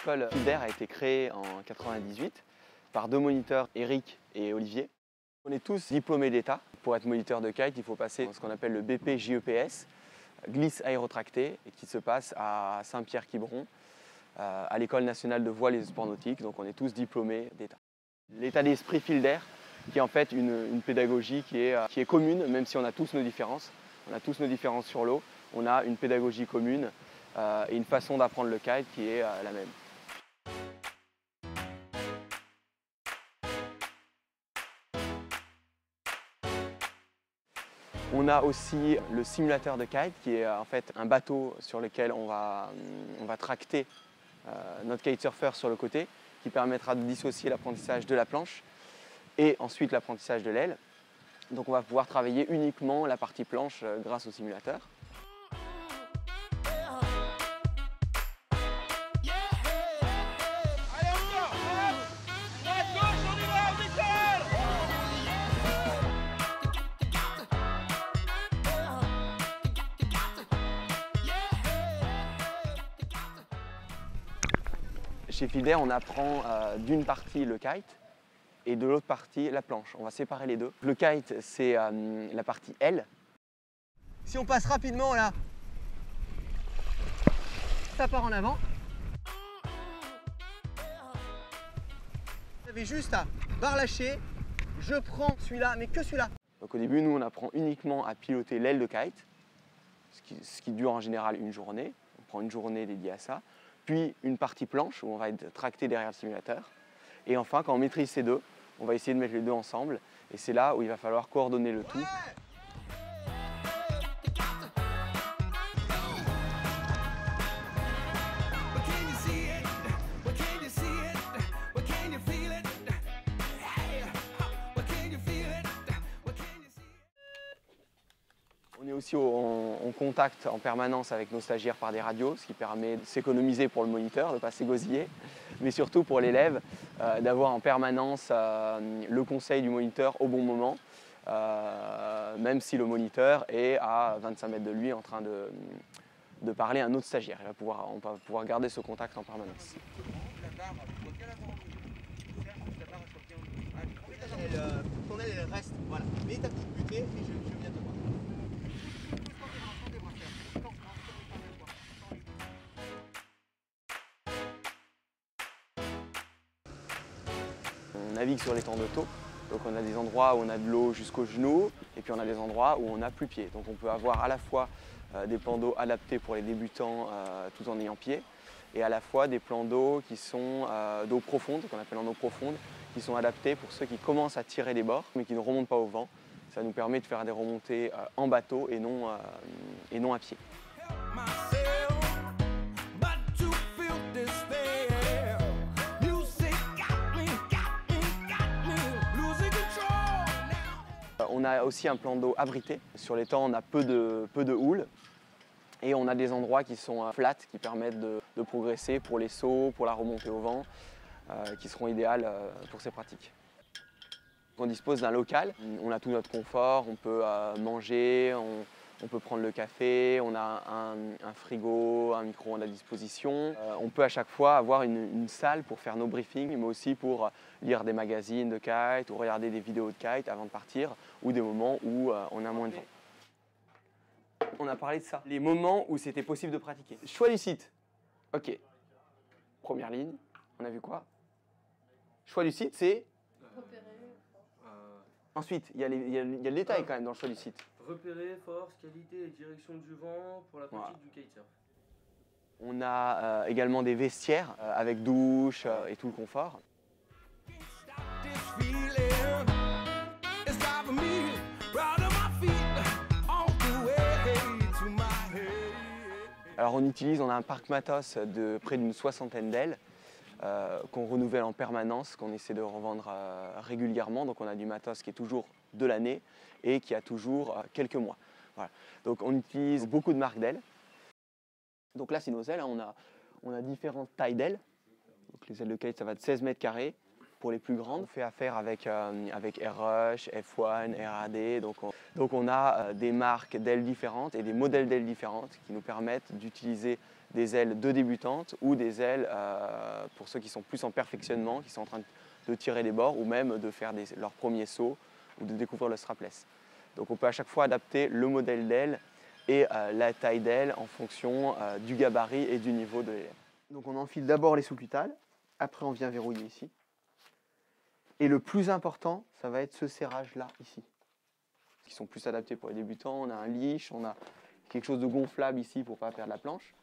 l'école Fieldair a été créée en 1998 par deux moniteurs, Eric et Olivier. On est tous diplômés d'État. Pour être moniteur de kite, il faut passer ce qu'on appelle le BP-JEPS, glisse aérotracté, et qui se passe à Saint-Pierre-Quiberon, à l'École nationale de voile et de sport nautique. Donc on est tous diplômés d'État. L'état d'esprit Fieldair, qui est en fait une pédagogie qui est commune, même si on a tous nos différences. On a tous nos différences sur l'eau. On a une pédagogie commune et une façon d'apprendre le kite qui est la même. On a aussi le simulateur de kite qui est en fait un bateau sur lequel on va tracter notre kitesurfer sur le côté, qui permettra de dissocier l'apprentissage de la planche et ensuite l'apprentissage de l'aile. Donc on va pouvoir travailler uniquement la partie planche grâce au simulateur. Chez Fieldair, on apprend d'une partie le kite et de l'autre partie la planche. On va séparer les deux. Le kite, c'est la partie aile. Si on passe rapidement là, ça part en avant. Vous avez juste à barre lâcher, je prends celui-là, mais que celui-là. Donc au début, nous, on apprend uniquement à piloter l'aile de kite, ce qui dure en général une journée. On prend une journée dédiée à ça. Puis une partie planche où on va être tracté derrière le simulateur. Et enfin, quand on maîtrise ces deux, on va essayer de mettre les deux ensemble. Et c'est là où il va falloir coordonner le tout. On est aussi en contact en permanence avec nos stagiaires par des radios, ce qui permet de s'économiser pour le moniteur, de ne pas s'égosiller, mais surtout pour l'élève, d'avoir en permanence le conseil du moniteur au bon moment, même si le moniteur est à 25 mètres de lui en train de parler à un autre stagiaire. On va pouvoir garder ce contact en permanence. Ton aile, elle reste, voilà. Mets ta petite butée et je viens te voir. On navigue sur les temps de taux, donc on a des endroits où on a de l'eau jusqu'aux genoux et puis on a des endroits où on n'a plus pied. Donc on peut avoir à la fois des plans d'eau adaptés pour les débutants tout en ayant pied et à la fois des plans d'eau qui sont d'eau profonde, qu'on appelle en eau profonde, qui sont adaptés pour ceux qui commencent à tirer des bords mais qui ne remontent pas au vent. Ça nous permet de faire des remontées en bateau et non à pied. On a aussi un plan d'eau abrité. Sur les temps, on a peu de houle et on a des endroits qui sont flats, qui permettent de progresser pour les sauts, pour la remontée au vent, qui seront idéales pour ces pratiques. On dispose d'un local, on a tout notre confort, on peut manger, on peut prendre le café, on a un frigo, un micro-ondes à disposition. On peut à chaque fois avoir une salle pour faire nos briefings, mais aussi pour lire des magazines de kite ou regarder des vidéos de kite avant de partir, ou des moments où on a moins de temps. On a parlé de ça, les moments où c'était possible de pratiquer. Choix du site. Ok. Première ligne, on a vu quoi? Choix du site, c'est... Ensuite, il y a le détail quand même dans le choix du site. Repérer, force, qualité et direction du vent pour la pratique du kitesurf. On a également des vestiaires avec douche et tout le confort. Alors on a un parc matos de près d'une soixantaine d'ailes qu'on renouvelle en permanence, qu'on essaie de revendre régulièrement. Donc on a du matos qui est toujours de l'année et qui a toujours quelques mois. Voilà. Donc on utilise beaucoup de marques d'ailes. Donc là c'est nos ailes, hein. On a différentes tailles d'ailes. Donc les ailes de kite ça va de 16 mètres carrés pour les plus grandes. On fait affaire avec Airrush, F1, RAD. Donc on a des marques d'ailes différentes et des modèles d'ailes différentes qui nous permettent d'utiliser des ailes de débutantes ou des ailes pour ceux qui sont plus en perfectionnement, qui sont en train de tirer les bords ou même de faire leurs premiers sauts ou de découvrir le strapless. Donc on peut à chaque fois adapter le modèle d'aile et la taille d'aile en fonction du gabarit et du niveau de l'élève. Donc on enfile d'abord les sous-cutales, après on vient verrouiller ici. Et le plus important, ça va être ce serrage-là, ici. Qui sont plus adaptés pour les débutants. On a un leash, on a quelque chose de gonflable ici pour ne pas perdre la planche.